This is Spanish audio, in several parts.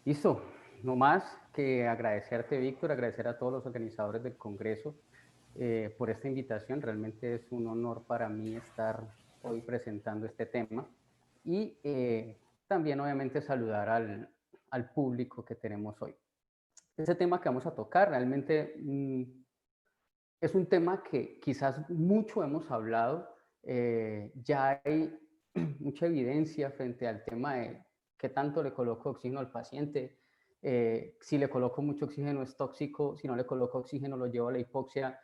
Listo, no más que agradecerte, Víctor, agradecer a todos los organizadores del Congreso por esta invitación. Realmente es un honor para mí estar hoy presentando este tema y también obviamente saludar al público que tenemos hoy. Este tema que vamos a tocar realmente es un tema que quizás mucho hemos hablado. Ya hay mucha evidencia frente al tema de qué tanto le coloco oxígeno al paciente. Si le coloco mucho oxígeno es tóxico, si no le coloco oxígeno lo llevo a la hipoxia.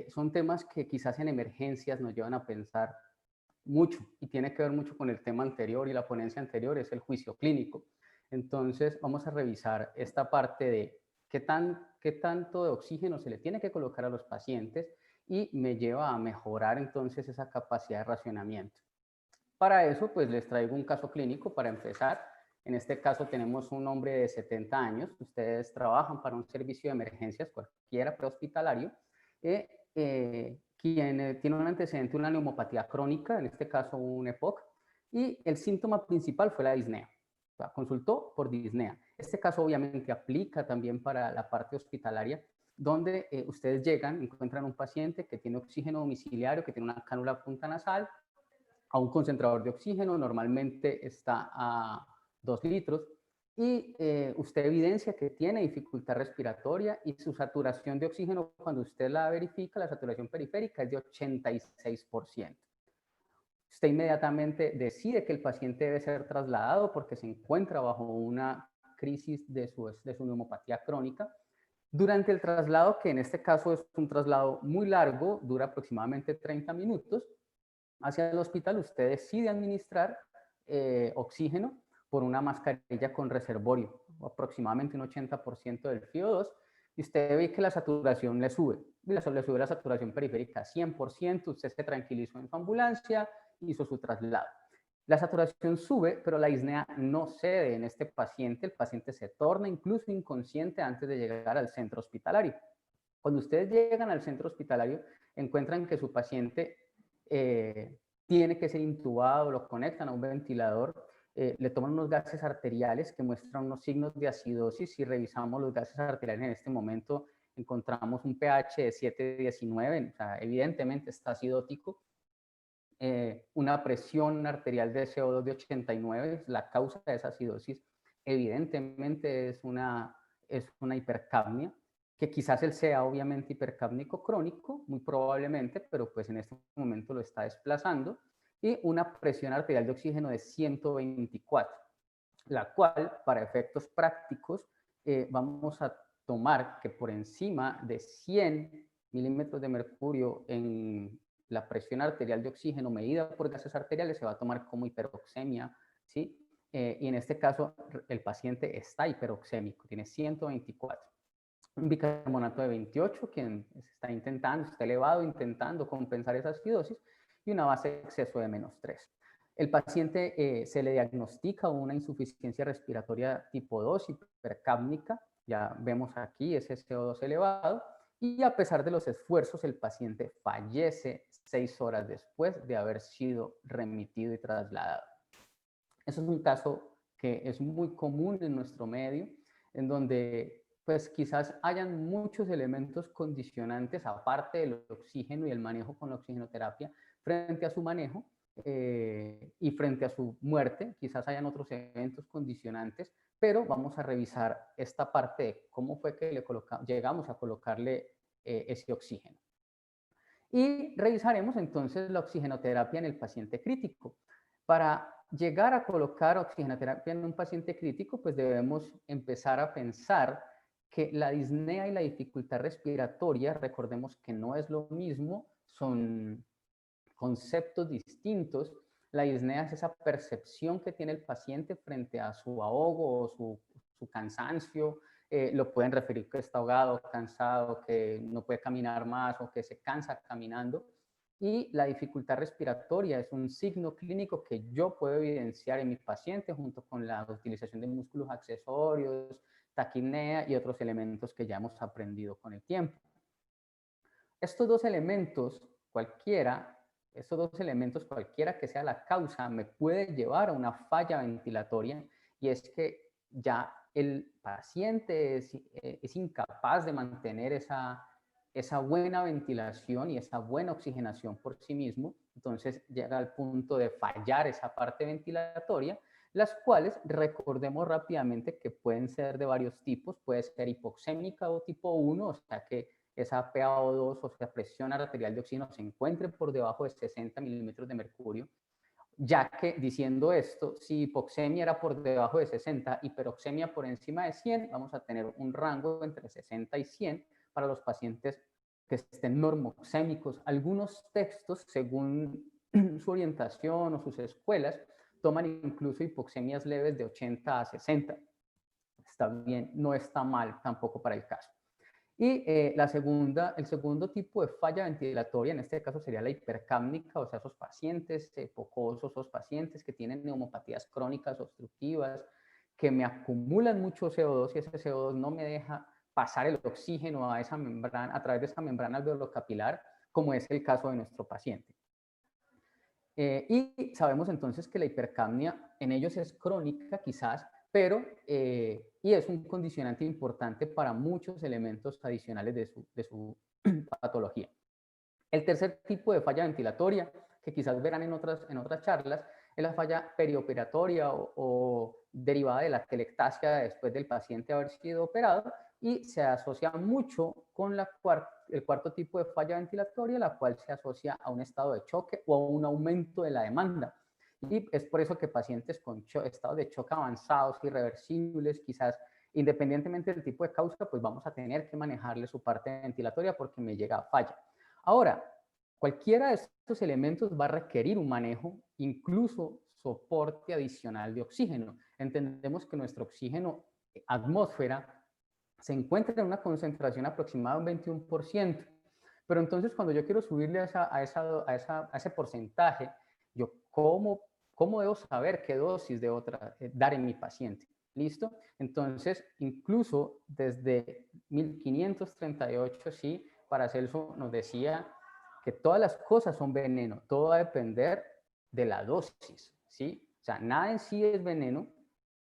Son temas que quizás en emergencias nos llevan a pensar mucho y tiene que ver mucho con el tema anterior y la ponencia anterior, es el juicio clínico. Entonces vamos a revisar esta parte de qué tanto de oxígeno se le tiene que colocar a los pacientes y me lleva a mejorar entonces esa capacidad de racionamiento. Para eso, pues les traigo un caso clínico para empezar. En este caso tenemos un hombre de 70 años. Ustedes trabajan para un servicio de emergencias, cualquiera prehospitalario, quien tiene un antecedente, una neumopatía crónica, en este caso un EPOC, y el síntoma principal fue la disnea. O sea, consultó por disnea. Este caso obviamente aplica también para la parte hospitalaria, donde ustedes llegan, encuentran un paciente que tiene oxígeno domiciliario, que tiene una cánula punta nasal, a un concentrador de oxígeno, normalmente está a 2 litros, y usted evidencia que tiene dificultad respiratoria y su saturación de oxígeno, cuando usted la verifica, la saturación periférica es de 86%. Usted inmediatamente decide que el paciente debe ser trasladado porque se encuentra bajo una crisis de su neumopatía crónica. Durante el traslado, que en este caso es un traslado muy largo, dura aproximadamente 30 minutos, hacia el hospital, usted decide administrar oxígeno por una mascarilla con reservorio, aproximadamente un 80% del FIO2, y usted ve que la saturación le sube. Le sube la saturación periférica a 100%, usted se tranquilizó en su ambulancia, hizo su traslado. La saturación sube, pero la disnea no cede en este paciente. El paciente se torna incluso inconsciente antes de llegar al centro hospitalario. Cuando ustedes llegan al centro hospitalario, encuentran que su paciente tiene que ser intubado, lo conectan a un ventilador, le toman unos gases arteriales que muestran unos signos de acidosis. Si revisamos los gases arteriales en este momento, encontramos un pH de 7,19, o sea, evidentemente está acidótico. Una presión arterial de CO2 de 89, la causa de esa acidosis evidentemente es una hipercapnia, que quizás él sea obviamente hipercápnico crónico, muy probablemente, pero pues en este momento lo está desplazando, y una presión arterial de oxígeno de 124, la cual para efectos prácticos vamos a tomar que por encima de 100 milímetros de mercurio en la presión arterial de oxígeno medida por gases arteriales se va a tomar como hiperoxemia, ¿sí? Y en este caso el paciente está hiperoxémico, tiene 124. Un bicarbonato de 28, quien está elevado, intentando compensar esa acidosis, y una base de exceso de -3. El paciente se le diagnostica una insuficiencia respiratoria tipo 2, hipercápnica, ya vemos aquí ese CO2 elevado, y a pesar de los esfuerzos, el paciente fallece 6 horas después de haber sido remitido y trasladado. Eso es un caso que es muy común en nuestro medio, en donde pues quizás hayan muchos elementos condicionantes, aparte del oxígeno y el manejo con la oxigenoterapia, frente a su manejo y frente a su muerte. Quizás hayan otros eventos condicionantes, pero vamos a revisar esta parte de cómo fue que llegamos a colocarle ese oxígeno. Y revisaremos entonces la oxigenoterapia en el paciente crítico. Para llegar a colocar oxigenoterapia en un paciente crítico, pues debemos empezar a pensar que la disnea y la dificultad respiratoria, recordemos que no es lo mismo, son conceptos distintos. La disnea es esa percepción que tiene el paciente frente a su ahogo o su cansancio. Lo pueden referir que está ahogado, cansado, que no puede caminar más o que se cansa caminando. Y la dificultad respiratoria es un signo clínico que yo puedo evidenciar en mi paciente junto con la utilización de músculos accesorios, taquipnea y otros elementos que ya hemos aprendido con el tiempo. Estos dos elementos, cualquiera que sea la causa, me puede llevar a una falla ventilatoria, y es que ya el paciente es incapaz de mantener esa buena ventilación y esa buena oxigenación por sí mismo, entonces llega al punto de fallar esa parte ventilatoria, las cuales recordemos rápidamente que pueden ser de varios tipos, puede ser hipoxémica o tipo 1, o sea que esa PaO2, o sea, presión arterial de oxígeno, se encuentre por debajo de 60 milímetros de mercurio, ya que diciendo esto, si hipoxemia era por debajo de 60, hiperoxemia por encima de 100, vamos a tener un rango entre 60 y 100 para los pacientes que estén normoxémicos. Algunos textos, según su orientación o sus escuelas, toman incluso hipoxemias leves de 80 a 60. Está bien, no está mal tampoco para el caso. Y el segundo tipo de falla ventilatoria, en este caso sería la hipercápnica, o sea, esos pacientes hipocosos, esos pacientes que tienen neumopatías crónicas obstructivas, que me acumulan mucho CO2 y ese CO2 no me deja pasar el oxígeno a esa membrana, a través de esa membrana alveolocapilar, como es el caso de nuestro paciente. Y sabemos entonces que la hipercapnia en ellos es crónica quizás, pero y es un condicionante importante para muchos elementos adicionales de su patología. El tercer tipo de falla ventilatoria, que quizás verán en otras charlas, es la falla perioperatoria o derivada de la telectasia después del paciente haber sido operado y se asocia mucho con el cuarto tipo de falla ventilatoria, la cual se asocia a un estado de choque o a un aumento de la demanda. Y es por eso que pacientes con estados de choque avanzados, irreversibles, quizás independientemente del tipo de causa, pues vamos a tener que manejarle su parte ventilatoria porque me llega a falla. Ahora, cualquiera de estos elementos va a requerir un manejo, incluso soporte adicional de oxígeno. Entendemos que nuestro oxígeno atmósfera se encuentra en una concentración aproximada de un 21%. Pero entonces cuando yo quiero subirle a ese porcentaje, yo ¿cómo debo saber qué dosis debo dar en mi paciente? ¿Listo? Entonces, incluso desde 1538, sí, Paracelso nos decía que todas las cosas son veneno, todo va a depender de la dosis, ¿sí? O sea, nada en sí es veneno,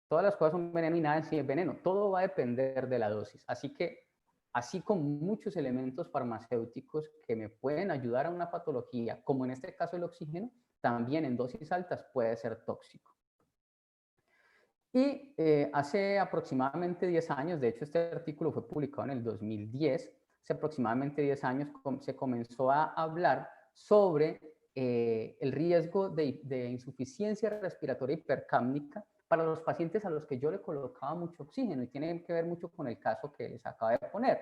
todas las cosas son veneno y nada en sí es veneno, todo va a depender de la dosis. Así que, así como muchos elementos farmacéuticos que me pueden ayudar a una patología, como en este caso el oxígeno, también en dosis altas puede ser tóxico. Y hace aproximadamente 10 años, de hecho este artículo fue publicado en el 2010, hace aproximadamente 10 años se comenzó a hablar sobre el riesgo de insuficiencia respiratoria hipercápnica para los pacientes a los que yo le colocaba mucho oxígeno y tiene que ver mucho con el caso que les acabo de poner.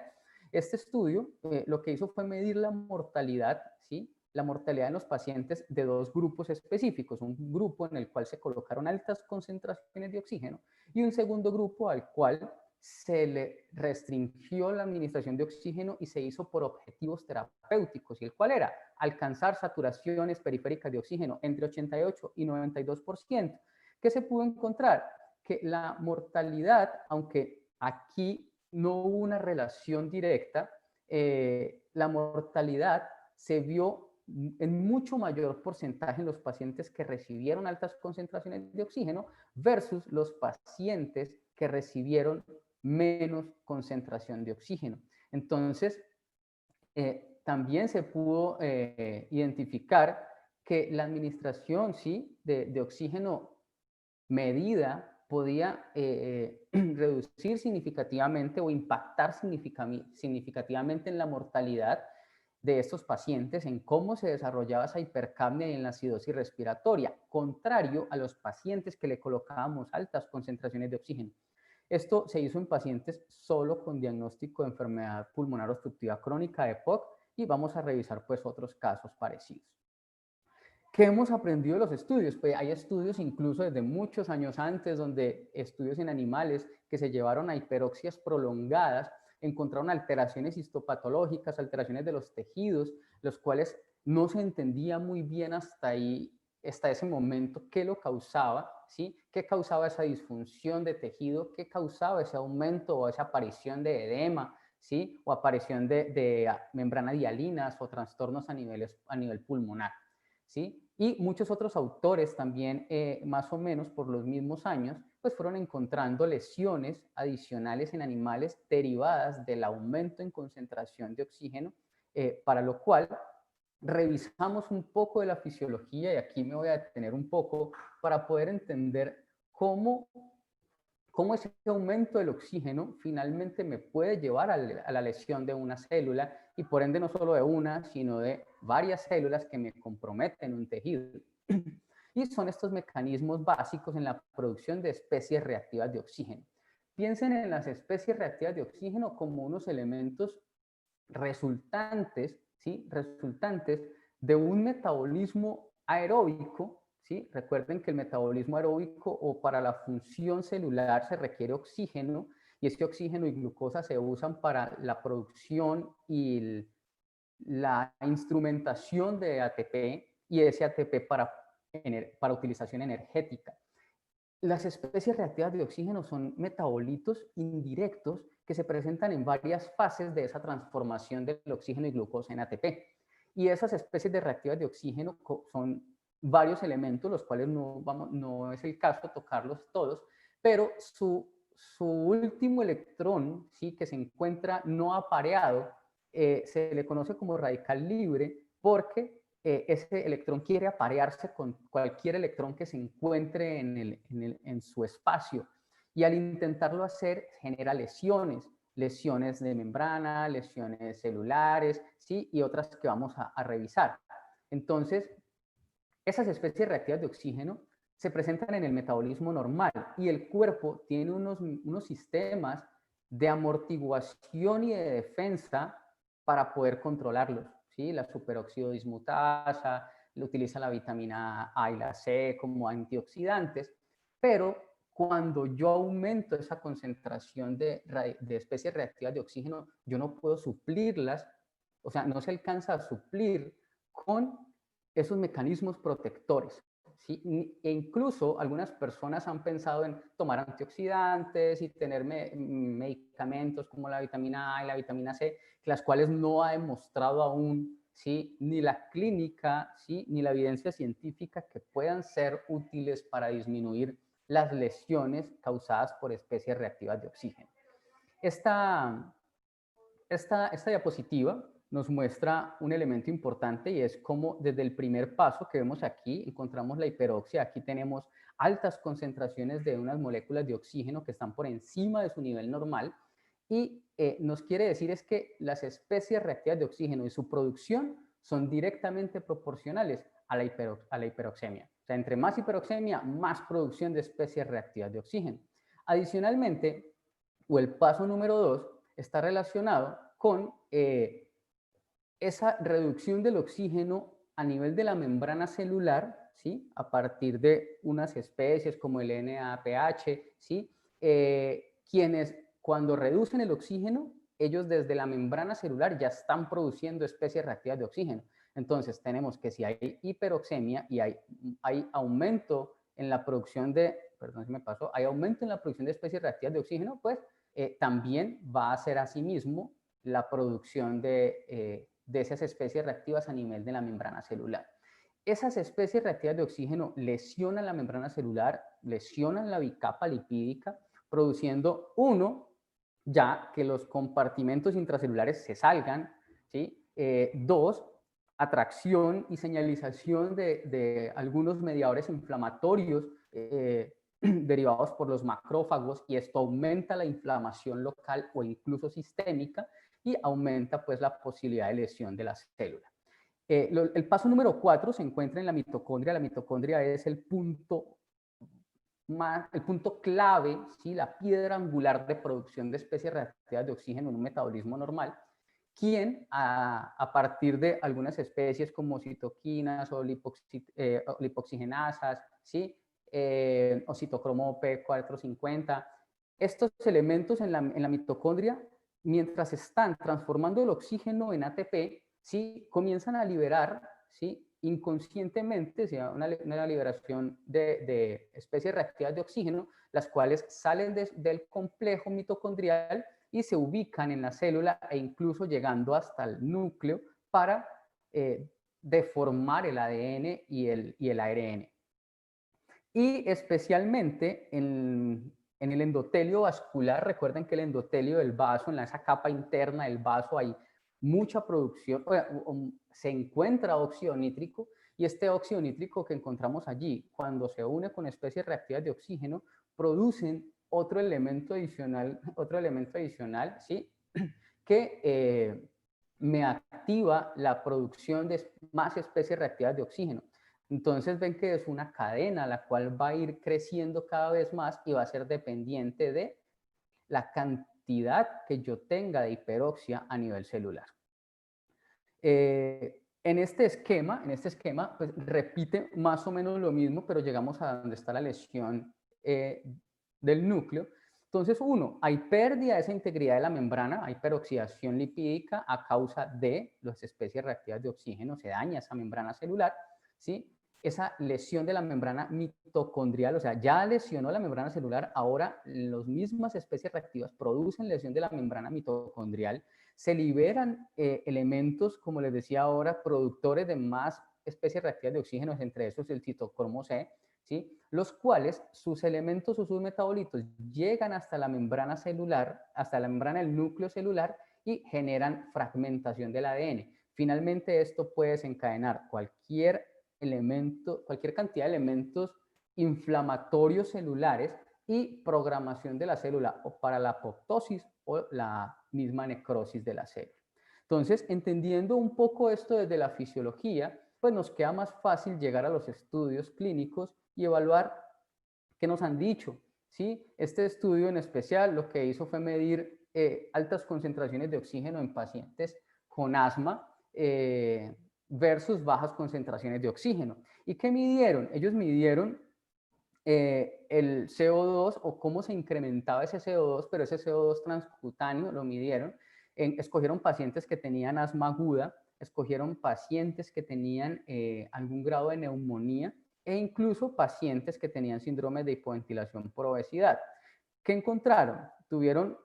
Este estudio lo que hizo fue medir la mortalidad, ¿sí? La mortalidad en los pacientes de dos grupos específicos, un grupo en el cual se colocaron altas concentraciones de oxígeno y un segundo grupo al cual se le restringió la administración de oxígeno y se hizo por objetivos terapéuticos, y el cual era alcanzar saturaciones periféricas de oxígeno entre 88 y 92%. ¿Qué se pudo encontrar? Que la mortalidad, aunque aquí no hubo una relación directa, la mortalidad se vio en mucho mayor porcentaje en los pacientes que recibieron altas concentraciones de oxígeno versus los pacientes que recibieron menos concentración de oxígeno. Entonces, también se pudo identificar que la administración, ¿sí?, de oxígeno medida podía reducir significativamente o impactar significativamente en la mortalidad de estos pacientes, en cómo se desarrollaba esa hipercapnia y en la acidosis respiratoria, contrario a los pacientes que le colocábamos altas concentraciones de oxígeno. Esto se hizo en pacientes solo con diagnóstico de enfermedad pulmonar obstructiva crónica de EPOC y vamos a revisar pues otros casos parecidos. ¿Qué hemos aprendido de los estudios? Pues hay estudios incluso desde muchos años antes, donde estudios en animales que se llevaron a hiperoxias prolongadas encontraron alteraciones histopatológicas, alteraciones de los tejidos, los cuales no se entendía muy bien hasta ese momento qué lo causaba, ¿sí? ¿Qué causaba esa disfunción de tejido? ¿Qué causaba ese aumento o esa aparición de edema, ¿sí? O aparición de membrana hialinas o trastornos a nivel pulmonar, ¿sí? Y muchos otros autores también, más o menos por los mismos años, pues fueron encontrando lesiones adicionales en animales derivadas del aumento en concentración de oxígeno, para lo cual revisamos un poco de la fisiología, y aquí me voy a detener un poco para poder entender cómo ese aumento del oxígeno finalmente me puede llevar a la lesión de una célula, y por ende no solo de una, sino de varias células que me comprometen un tejido. Y son estos mecanismos básicos en la producción de especies reactivas de oxígeno. Piensen en las especies reactivas de oxígeno como unos elementos resultantes, ¿sí? Resultantes de un metabolismo aeróbico, ¿sí? Recuerden que el metabolismo aeróbico, o para la función celular, se requiere oxígeno, y ese oxígeno y glucosa se usan para la producción y la instrumentación de ATP, y ese ATP para utilización energética. Las especies reactivas de oxígeno son metabolitos indirectos que se presentan en varias fases de esa transformación del oxígeno y glucosa en ATP. Y esas especies de reactivas de oxígeno son varios elementos, los cuales no es el caso tocarlos todos, pero su último electrón, ¿sí?, que se encuentra no apareado, se le conoce como radical libre, porque ese electrón quiere aparearse con cualquier electrón que se encuentre en su espacio, y al intentarlo hacer genera lesiones de membrana, lesiones celulares, ¿sí?, y otras que vamos a revisar. Entonces, esas especies reactivas de oxígeno se presentan en el metabolismo normal, y el cuerpo tiene unos sistemas de amortiguación y de defensa para poder controlarlos, ¿sí? La superóxido dismutasa, utiliza la vitamina A y la C como antioxidantes, pero cuando yo aumento esa concentración de especies reactivas de oxígeno, yo no puedo suplirlas, o sea, no se alcanza a suplir con esos mecanismos protectores, ¿sí? E incluso algunas personas han pensado en tomar antioxidantes y tener medicamentos como la vitamina A y la vitamina C, las cuales no ha demostrado aún, ¿sí?, ni la clínica, ¿sí?, ni la evidencia científica que puedan ser útiles para disminuir las lesiones causadas por especies reactivas de oxígeno. Esta diapositiva nos muestra un elemento importante, y es cómo desde el primer paso que vemos aquí encontramos la hiperoxia. Aquí tenemos altas concentraciones de unas moléculas de oxígeno que están por encima de su nivel normal, y nos quiere decir es que las especies reactivas de oxígeno y su producción son directamente proporcionales a la hiperoxemia. O sea, entre más hiperoxemia, más producción de especies reactivas de oxígeno. Adicionalmente, o el paso número 2, está relacionado con esa reducción del oxígeno a nivel de la membrana celular, ¿sí?, a partir de unas especies como el NADPH, ¿sí?, quienes cuando reducen el oxígeno, ellos desde la membrana celular ya están produciendo especies reactivas de oxígeno. Entonces tenemos que si hay hiperoxemia y hay aumento en la producción hay aumento en la producción de especies reactivas de oxígeno, pues también va a ser asimismo la producción de esas especies reactivas a nivel de la membrana celular. Esas especies reactivas de oxígeno lesionan la membrana celular, lesionan la bicapa lipídica, produciendo ya que los compartimentos intracelulares se salgan, ¿sí? Dos, atracción y señalización de algunos mediadores inflamatorios derivados por los macrófagos, y esto aumenta la inflamación local o incluso sistémica, y aumenta pues la posibilidad de lesión de la célula. El paso número 4 se encuentra en la mitocondria. La mitocondria es el punto clave, ¿sí?, la piedra angular de producción de especies reactivas de oxígeno en un metabolismo normal, quien a partir de algunas especies como citoquinas o lipoxigenasas, ¿sí?, o citocromo P450, estos elementos en la mitocondria, mientras están transformando el oxígeno en ATP, ¿sí?, comienzan a liberar, ¿sí?, inconscientemente, o sea, una liberación de especies reactivas de oxígeno, las cuales salen del complejo mitocondrial y se ubican en la célula, e incluso llegando hasta el núcleo para deformar el ADN y el ARN. y especialmente en el endotelio vascular. Recuerden que el endotelio del vaso, en esa capa interna del vaso, hay mucha producción, se encuentra óxido nítrico, y este óxido nítrico que encontramos allí, cuando se une con especies reactivas de oxígeno, producen otro elemento adicional, ¿sí? que me activa la producción de más especies reactivas de oxígeno. Entonces ven que es una cadena la cual va a ir creciendo cada vez más y va a ser dependiente de la cantidad que yo tenga de hiperoxia a nivel celular. En este esquema, pues repite más o menos lo mismo, pero llegamos a donde está la lesión del núcleo. Entonces, hay pérdida de esa integridad de la membrana, hay peroxidación lipídica a causa de las especies reactivas de oxígeno, se daña esa membrana celular, ¿sí? Esa lesión de la membrana mitocondrial, o sea, ya lesionó la membrana celular, ahora las mismas especies reactivas producen lesión de la membrana mitocondrial, se liberan elementos, como les decía ahora, productores de más especies reactivas de oxígeno, entre esos el citocromo C, ¿sí? Los cuales sus elementos o sus metabolitos llegan hasta la membrana celular, hasta la membrana del núcleo celular, y generan fragmentación del ADN. Finalmente, esto puede desencadenar cualquier cantidad de elementos inflamatorios celulares y programación de la célula o para la apoptosis o la misma necrosis de la célula. Entonces, entendiendo un poco esto desde la fisiología, pues nos queda más fácil llegar a los estudios clínicos y evaluar qué nos han dicho, ¿sí? Este estudio en especial lo que hizo fue medir altas concentraciones de oxígeno en pacientes con asma versus bajas concentraciones de oxígeno. ¿Y qué midieron? Ellos midieron el CO2 o cómo se incrementaba ese CO2, pero ese CO2 transcutáneo lo midieron. Escogieron pacientes que tenían asma aguda, escogieron pacientes que tenían algún grado de neumonía e incluso pacientes que tenían síndrome de hipoventilación por obesidad. ¿Qué encontraron? Tuvieron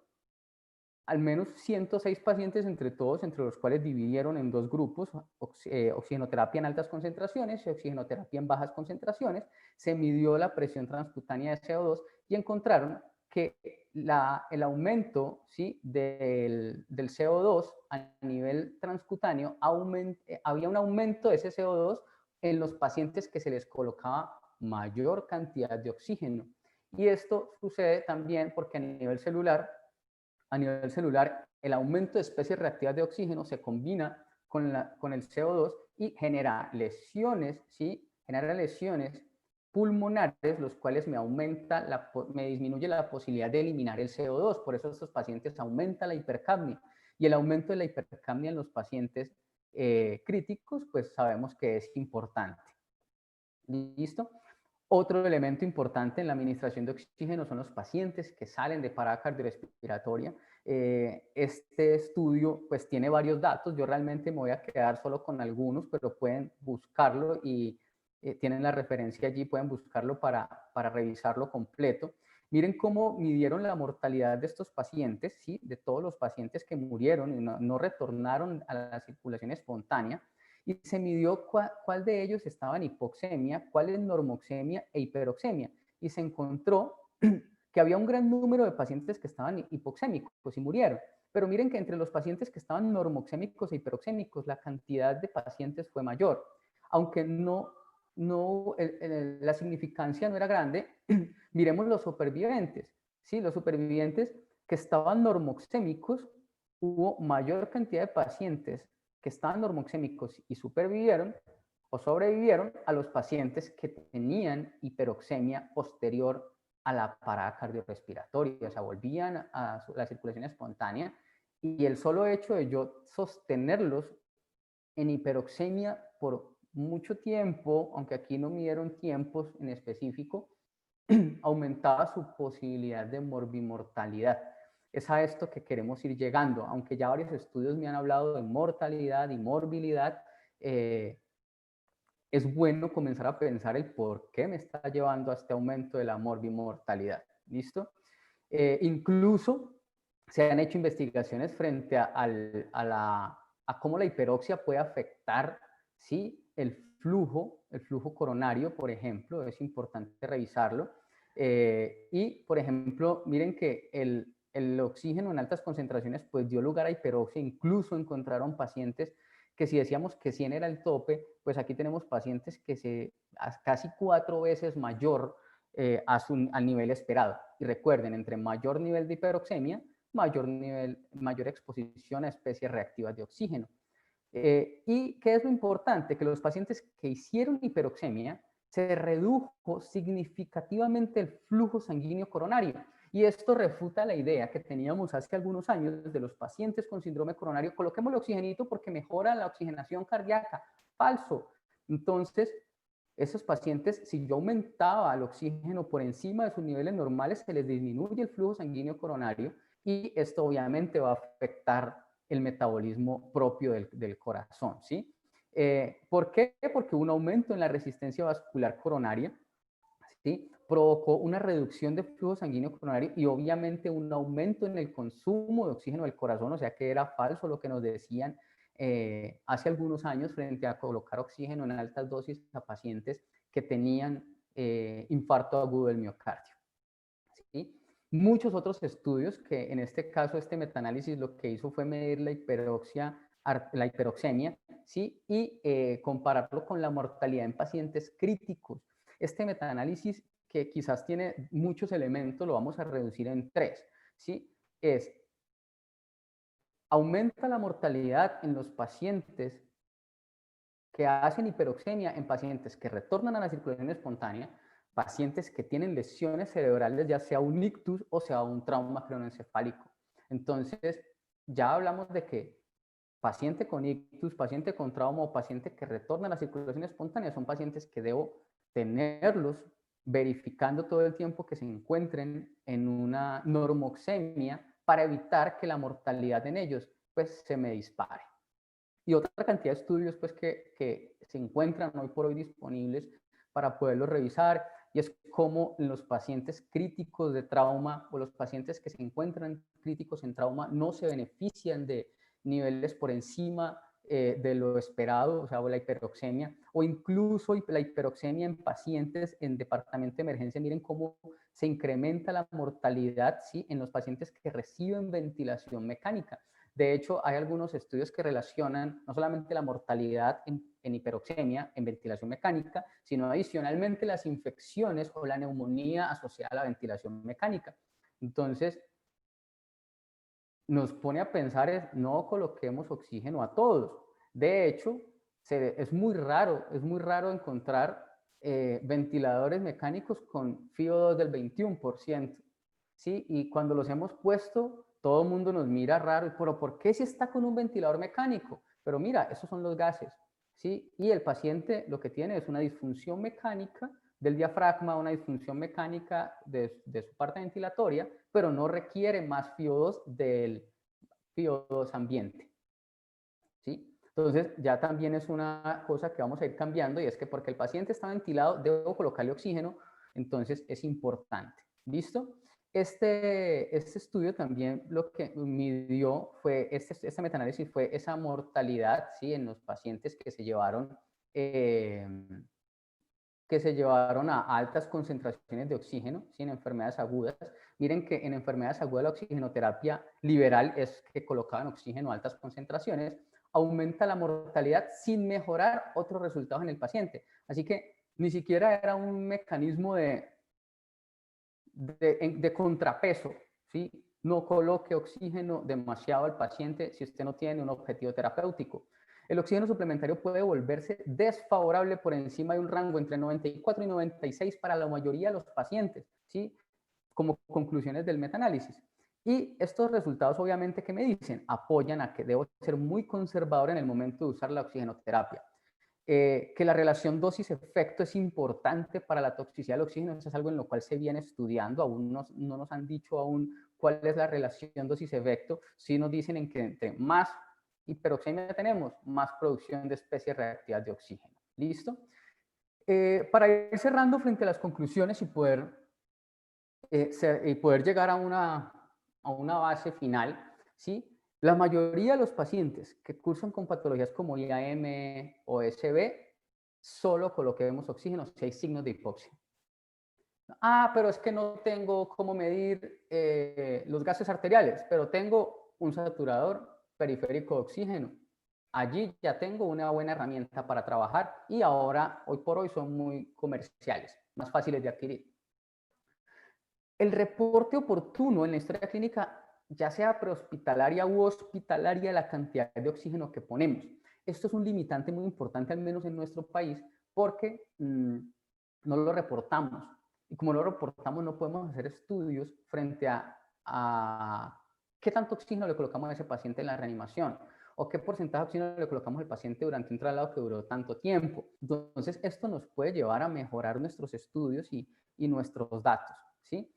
al menos 106 pacientes entre todos, entre los cuales dividieron en dos grupos, oxigenoterapia en altas concentraciones y oxigenoterapia en bajas concentraciones. Se midió la presión transcutánea de CO2 y encontraron que el aumento, ¿sí?, del CO2 a nivel transcutáneo, había un aumento de ese CO2 en los pacientes que se les colocaba mayor cantidad de oxígeno. Y esto sucede también porque a nivel celular, el aumento de especies reactivas de oxígeno se combina con el CO2 y genera lesiones, ¿sí? Genera lesiones pulmonares, los cuales me disminuye la posibilidad de eliminar el CO2. Por eso estos pacientes aumenta la hipercapnia. Y el aumento de la hipercapnia en los pacientes críticos, pues sabemos que es importante. ¿Listo? Otro elemento importante en la administración de oxígeno son los pacientes que salen de parada cardiorrespiratoria. Este estudio pues tiene varios datos, yo realmente me voy a quedar solo con algunos, pero pueden buscarlo y tienen la referencia allí, pueden buscarlo para revisarlo completo. Miren cómo midieron la mortalidad de estos pacientes, ¿sí? De todos los pacientes que murieron y no retornaron a la circulación espontánea. Y se midió cuál de ellos estaba en hipoxemia, cuál en normoxemia e hiperoxemia. Y se encontró que había un gran número de pacientes que estaban hipoxémicos y murieron. Pero miren que entre los pacientes que estaban normoxémicos e hiperoxémicos, la cantidad de pacientes fue mayor. Aunque la significancia no era grande, miremos los supervivientes. ¿Sí? Los supervivientes que estaban normoxémicos, hubo mayor cantidad de pacientes que estaban normoxémicos y supervivieron o sobrevivieron a los pacientes que tenían hiperoxemia posterior a la parada cardiorrespiratoria, o sea, volvían a la circulación espontánea, y el solo hecho de yo sostenerlos en hiperoxemia por mucho tiempo, aunque aquí no midieron tiempos en específico, aumentaba su posibilidad de morbimortalidad. Es a esto que queremos ir llegando, aunque ya varios estudios me han hablado de mortalidad y morbilidad. Es bueno comenzar a pensar el por qué me está llevando a este aumento de la morbimortalidad. ¿Listo? Incluso se han hecho investigaciones frente a cómo la hiperoxia puede afectar, ¿sí?, el flujo coronario, por ejemplo, es importante revisarlo. Y, por ejemplo, miren que el oxígeno en altas concentraciones pues dio lugar a hiperoxia, incluso encontraron pacientes que si decíamos que 100 era el tope, pues aquí tenemos pacientes que casi 4 veces mayor al nivel esperado. Y recuerden, entre mayor nivel de hiperoxemia, mayor exposición a especies reactivas de oxígeno. ¿Y qué es lo importante? Que los pacientes que hicieron hiperoxemia se redujo significativamente el flujo sanguíneo coronario. Y esto refuta la idea que teníamos hace algunos años de los pacientes con síndrome coronario, coloquémosle oxigenito porque mejora la oxigenación cardíaca. Falso. Entonces, esos pacientes, si yo aumentaba el oxígeno por encima de sus niveles normales, se les disminuye el flujo sanguíneo coronario y esto obviamente va a afectar el metabolismo propio del corazón, ¿sí? ¿Por qué? Porque un aumento en la resistencia vascular coronaria, ¿sí? Provocó una reducción de flujo sanguíneo coronario y obviamente un aumento en el consumo de oxígeno del corazón, o sea que era falso lo que nos decían hace algunos años frente a colocar oxígeno en altas dosis a pacientes que tenían infarto agudo del miocardio, ¿sí? Muchos otros estudios que en este caso este metaanálisis lo que hizo fue medir la hiperoxemia, ¿sí? Y compararlo con la mortalidad en pacientes críticos. Este metaanálisis que quizás tiene muchos elementos lo vamos a reducir en 3, ¿sí? Aumenta la mortalidad en los pacientes que hacen hiperoxemia en pacientes que retornan a la circulación espontánea, pacientes que tienen lesiones cerebrales, ya sea un ictus o sea un trauma craneoencefálico. Entonces, ya hablamos de que paciente con ictus, paciente con trauma o paciente que retorna a la circulación espontánea son pacientes que debo tenerlos verificando todo el tiempo que se encuentren en una normoxemia para evitar que la mortalidad en ellos pues se me dispare. Y otra cantidad de estudios pues, que se encuentran hoy por hoy disponibles para poderlos revisar, y es cómo los pacientes críticos de trauma o los pacientes que se encuentran críticos en trauma no se benefician de niveles por encima de lo esperado, o sea, la hiperoxemia, o incluso la hiperoxemia en pacientes en departamento de emergencia. Miren cómo se incrementa la mortalidad, ¿sí?, en los pacientes que reciben ventilación mecánica. De hecho, hay algunos estudios que relacionan no solamente la mortalidad en hiperoxemia, en ventilación mecánica, sino adicionalmente las infecciones o la neumonía asociada a la ventilación mecánica. Entonces, nos pone a pensar, no coloquemos oxígeno a todos. De hecho, es muy raro encontrar ventiladores mecánicos con FiO2 del 21%. ¿Sí? Y cuando los hemos puesto, todo el mundo nos mira raro, pero ¿por qué si está con un ventilador mecánico? Pero mira, esos son los gases, ¿sí? Y el paciente lo que tiene es una disfunción mecánica del diafragma, una disfunción mecánica de su parte ventilatoria, pero no requiere más FiO2 del FiO2 ambiente, ¿sí? Entonces ya también es una cosa que vamos a ir cambiando, y es que porque el paciente está ventilado, debo colocarle oxígeno, entonces es importante. ¿Listo? Este estudio también lo que midió fue, este metaanálisis fue esa mortalidad, ¿sí?, en los pacientes que se llevaron a altas concentraciones de oxígeno, ¿sí?, en enfermedades agudas. Miren que en enfermedades agudas la oxigenoterapia liberal es que colocaban oxígeno a altas concentraciones, aumenta la mortalidad sin mejorar otros resultados en el paciente. Así que ni siquiera era un mecanismo de contrapeso, ¿sí? No coloque oxígeno demasiado al paciente si usted no tiene un objetivo terapéutico. El oxígeno suplementario puede volverse desfavorable por encima de un rango entre 94 y 96 para la mayoría de los pacientes, ¿sí?, como conclusiones del metaanálisis. Y estos resultados, obviamente, ¿qué me dicen? Apoyan a que debo ser muy conservador en el momento de usar la oxigenoterapia. Que la relación dosis-efecto es importante para la toxicidad del oxígeno. Eso es algo en lo cual se viene estudiando. Aún no nos han dicho aún cuál es la relación dosis-efecto. Sí nos dicen en que entre más hiperoxemia tenemos, más producción de especies reactivas de oxígeno. ¿Listo? Para ir cerrando frente a las conclusiones y poder llegar a una base final, ¿sí? La mayoría de los pacientes que cursan con patologías como IAM o SB solo coloquemos oxígeno si hay signos de hipoxia. Pero es que no tengo cómo medir los gases arteriales, pero tengo un saturador periférico de oxígeno. Allí ya tengo una buena herramienta para trabajar y ahora, hoy por hoy, son muy comerciales, más fáciles de adquirir. El reporte oportuno en la historia clínica, ya sea prehospitalaria u hospitalaria, la cantidad de oxígeno que ponemos. Esto es un limitante muy importante, al menos en nuestro país, porque no lo reportamos. Y como no lo reportamos, no podemos hacer estudios frente a qué tanto oxígeno le colocamos a ese paciente en la reanimación o qué porcentaje de oxígeno le colocamos al paciente durante un traslado que duró tanto tiempo. Entonces, esto nos puede llevar a mejorar nuestros estudios y nuestros datos, ¿sí?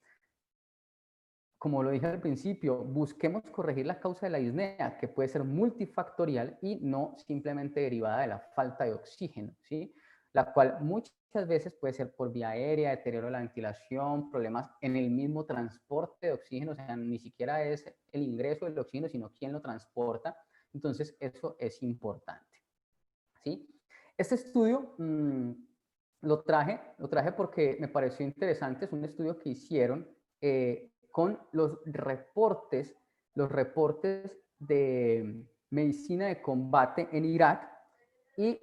Como lo dije al principio, busquemos corregir la causa de la disnea, que puede ser multifactorial y no simplemente derivada de la falta de oxígeno, ¿sí? La cual muchas veces puede ser por vía aérea, deterioro de la ventilación, problemas en el mismo transporte de oxígeno, o sea, ni siquiera es el ingreso del oxígeno, sino quién lo transporta. Entonces, eso es importante, ¿sí? Este estudio lo traje porque me pareció interesante. Es un estudio que hicieron con los reportes de medicina de combate en Irak, y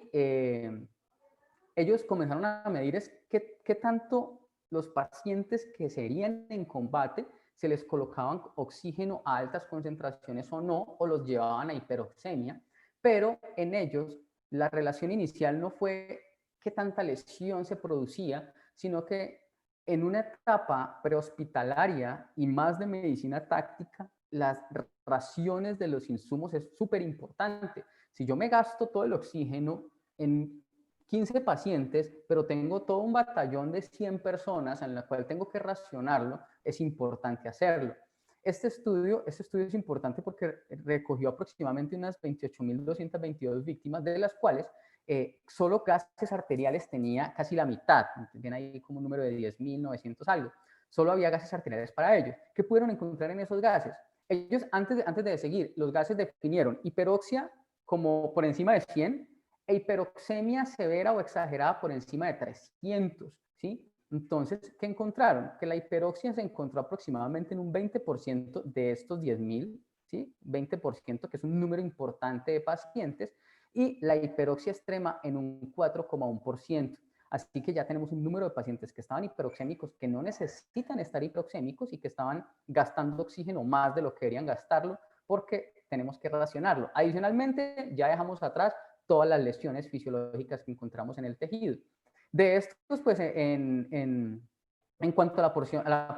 ellos comenzaron a medir qué tanto los pacientes que serían en combate se les colocaban oxígeno a altas concentraciones o no, o los llevaban a hiperoxemia, pero en ellos la relación inicial no fue qué tanta lesión se producía, sino que en una etapa prehospitalaria y más de medicina táctica, las raciones de los insumos es súper importante. Si yo me gasto todo el oxígeno en 15 pacientes, pero tengo todo un batallón de 100 personas en la cual tengo que racionarlo, es importante hacerlo. Este estudio es importante porque recogió aproximadamente unas 28.222 víctimas, de las cuales solo gases arteriales tenía casi la mitad. Tienen ahí como un número de 10.900 algo. Solo había gases arteriales para ellos. ¿Qué pudieron encontrar en esos gases? Ellos, antes de seguir, los gases definieron hiperoxia como por encima de 100 e hiperoxemia severa o exagerada por encima de 300, ¿sí? Entonces, ¿qué encontraron? Que la hiperoxia se encontró aproximadamente en un 20% de estos 10.000, ¿sí? 20%, que es un número importante de pacientes, y la hiperoxia extrema en un 4,1%. Así que ya tenemos un número de pacientes que estaban hiperoxémicos, que no necesitan estar hiperoxémicos y que estaban gastando oxígeno más de lo que deberían gastarlo, porque tenemos que relacionarlo. Adicionalmente, ya dejamos atrás todas las lesiones fisiológicas que encontramos en el tejido. De estos, pues, en cuanto a la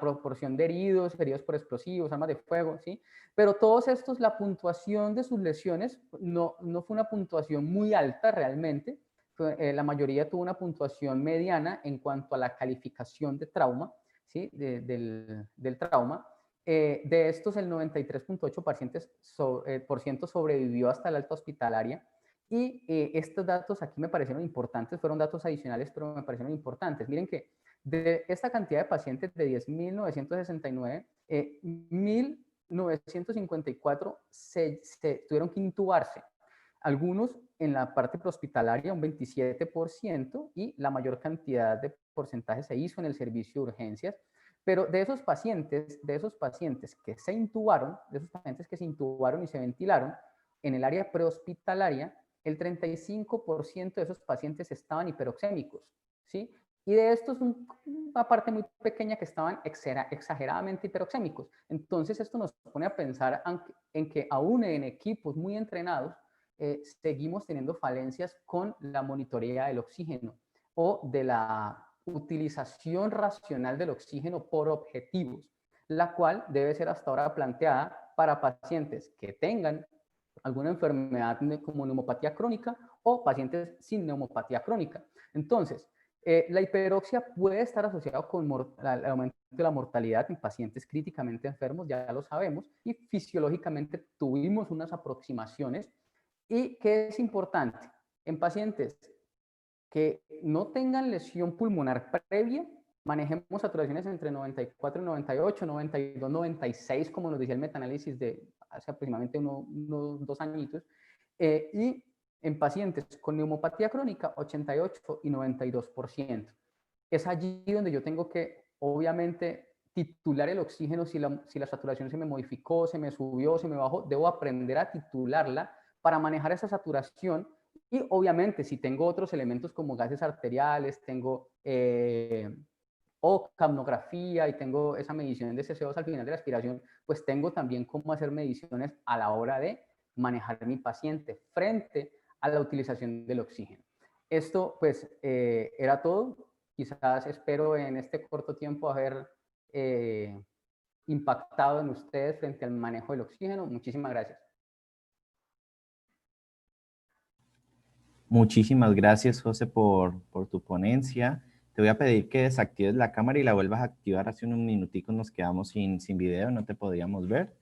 proporción de heridos por explosivos, armas de fuego, ¿sí? Pero todos estos, la puntuación de sus lesiones no fue una puntuación muy alta realmente. La mayoría tuvo una puntuación mediana en cuanto a la calificación de trauma, ¿sí? Del trauma. De estos, el 93,8% sobrevivió hasta la alta hospitalaria. Y estos datos aquí me parecieron importantes, fueron datos adicionales, pero me parecieron importantes. Miren que de esta cantidad de pacientes de 10.969, 1.954 tuvieron que intubarse. Algunos en la parte prehospitalaria, un 27%, y la mayor cantidad de porcentaje se hizo en el servicio de urgencias. Pero de esos pacientes que se intubaron, y se ventilaron en el área prehospitalaria, el 35% de esos pacientes estaban hiperoxémicos, ¿sí? Y de estos, una parte muy pequeña que estaban exageradamente hiperoxémicos. Entonces, esto nos pone a pensar en que aún en equipos muy entrenados, seguimos teniendo falencias con la monitoría del oxígeno o de la utilización racional del oxígeno por objetivos, la cual debe ser hasta ahora planteada para pacientes que tengan alguna enfermedad como neumopatía crónica o pacientes sin neumopatía crónica. Entonces, la hiperoxia puede estar asociada con el aumento de la mortalidad en pacientes críticamente enfermos, ya lo sabemos, y fisiológicamente tuvimos unas aproximaciones. ¿Y qué es importante? En pacientes que no tengan lesión pulmonar previa, manejemos saturaciones entre 94 y 98, 92, 96, como nos decía el metaanálisis de hace aproximadamente unos 2 añitos, y En pacientes con neumopatía crónica, 88 y 92%. Es allí donde yo tengo que, obviamente, titular el oxígeno si la saturación se me modificó, se me subió, se me bajó. Debo aprender a titularla para manejar esa saturación. Y obviamente, si tengo otros elementos como gases arteriales, tengo o capnografía y tengo esa medición de CC2 al final de la aspiración, pues tengo también cómo hacer mediciones a la hora de manejar mi paciente frente a la utilización del oxígeno. Esto pues era todo. Quizás espero en este corto tiempo haber impactado en ustedes frente al manejo del oxígeno. Muchísimas gracias. Muchísimas gracias, José, por tu ponencia. Te voy a pedir que desactives la cámara y la vuelvas a activar. Hace unos minuticos nos quedamos sin video, no te podíamos ver.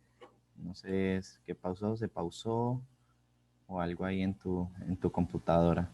No sé qué pasó, se pausó o algo ahí en tu computadora.